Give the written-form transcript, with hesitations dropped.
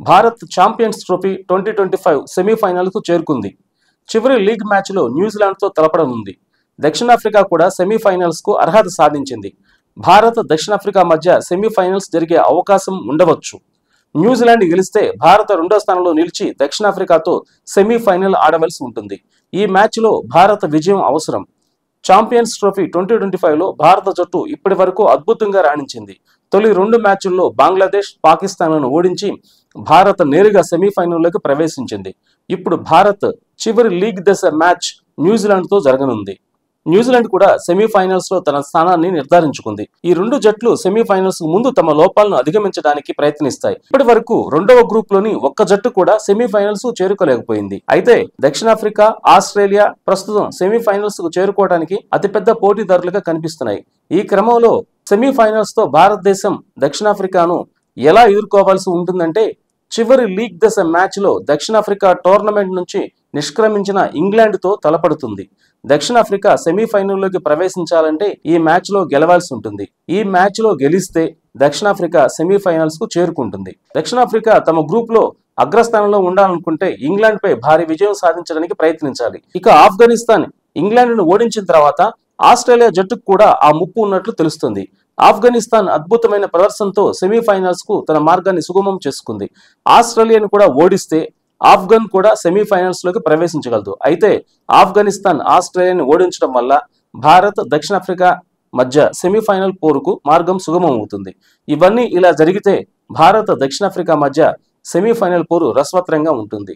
Bharat champions trophy 2025 సెమీఫైనల్కు చేరుకుంది. చివరి league మ్యాచ్లో న్యూజిలాండ్తో తలపడనుంది. దక్షిణాఫ్రికా కూడా సెమీఫైనల్స్కు అర్హత సాధించింది. భారత్ దక్షిణాఫ్రికా మధ్య సెమీఫైనల్స్ జరిగే అవకాశం ఉండవచ్చు. న్యూజిలాండ్ గెలిస్తే భారత రెండో స్థానంలో నిలిచి దక్షిణాఫ్రికాతో సెమీఫైనల్ ఆడవలసి ఉంటుంది. ఈ మ్యాచ్లో భారత విజయం అవసరం. ఛాంపియన్స్ ట్రోఫీ 2025లో భారత జట్టు ఇప్పటి వరకు అద్భుతంగా రాణించింది. తొలి 2 మ్యాచ్ల్లో బంగ్లాదేశ్, పాకిస్తాన్లను ఓడించి భారత్ నేరుగా సెమీఫైనల్లోకి ప్రవేశించింది. ఇప్పుడు భారత్ చివరి లీగ్ దశ మ్యాచ్ న్యూజిలాండ్తో జరగనుంది. న్యూజిలాండ్ కూడా సెమీఫైనల్స్ లో తన స్థానాన్ని నిర్ధారించుకుంది. ఈ 2 జట్లు సెమీఫైనల్స్ ముందు తమ లోపాలను అధిగమించడానికి ప్రయత్నిస్తాయి. ఇప్పటి వరకు రెండవ గ్రూప్ లోని ఒక్క జట్టు కూడా సెమీఫైనల్స్ చేరుకోలేకపోయింది. అయితే దక్షిణాఫ్రికా, ఆస్ట్రేలియా ప్రస్తుతం సెమీఫైనల్స్ కు చేరుకోవడానికి అతిపెద్ద పోటీదారులుగా కనిపిస్తున్నాయి. ఈ క్రమంలో సెమీఫైనల్స్ తో భారతదేశం దక్షిణాఫ్రికాను ఎలా ఎదుర్కోవాల్సి ఉంటుందంటే, చివరి లీగ్ దశ మ్యాచ్ లో దక్షిణాఫ్రికా టోర్నమెంట్ నుంచి నిష్క్రమించిన ఇంగ్లాండ్ తో తలపడుతుంది. దక్షిణాఫ్రికా సెమీఫైనల్లోకి ప్రవేశించాలంటే ఈ మ్యాచ్ లో గెలవాల్సి ఉంటుంది. ఈ మ్యాచ్ లో గెలిస్తే దక్షిణాఫ్రికా సెమీఫైనల్స్ కు చేరుకుంటుంది. దక్షిణాఫ్రికా తమ గ్రూప్ లో అగ్రస్థానంలో ఉండాలనుకుంటే ఇంగ్లాండ్ పై భారీ విజయం సాధించడానికి ప్రయత్నించాలి. ఇక ఆఫ్ఘనిస్తాన్ ఇంగ్లాండ్ ను ఓడించిన తర్వాత ఆస్ట్రేలియా జట్టుకు కూడా ఆ ముప్పు ఉన్నట్లు తెలుస్తుంది. ఆఫ్ఘనిస్తాన్ అద్భుతమైన ప్రదర్శనతో సెమీఫైనల్స్ కు తన మార్గాన్ని సుగమం చేసుకుంది. ఆస్ట్రేలియాను కూడా ఓడిస్తే ఆఫ్ఘన్ కూడా సెమీఫైనల్స్ లోకి ప్రవేశించగలదు. అయితే ఆఫ్ఘనిస్తాన్ ఆస్ట్రేలియాని ఓడించడం వల్ల భారత్, దక్షిణాఫ్రికా మధ్య సెమీఫైనల్ పోరుకు మార్గం సుగమం అవుతుంది. ఇవన్నీ ఇలా జరిగితే భారత్, దక్షిణాఫ్రికా మధ్య సెమీఫైనల్ పోరు రసవత్రంగా ఉంటుంది.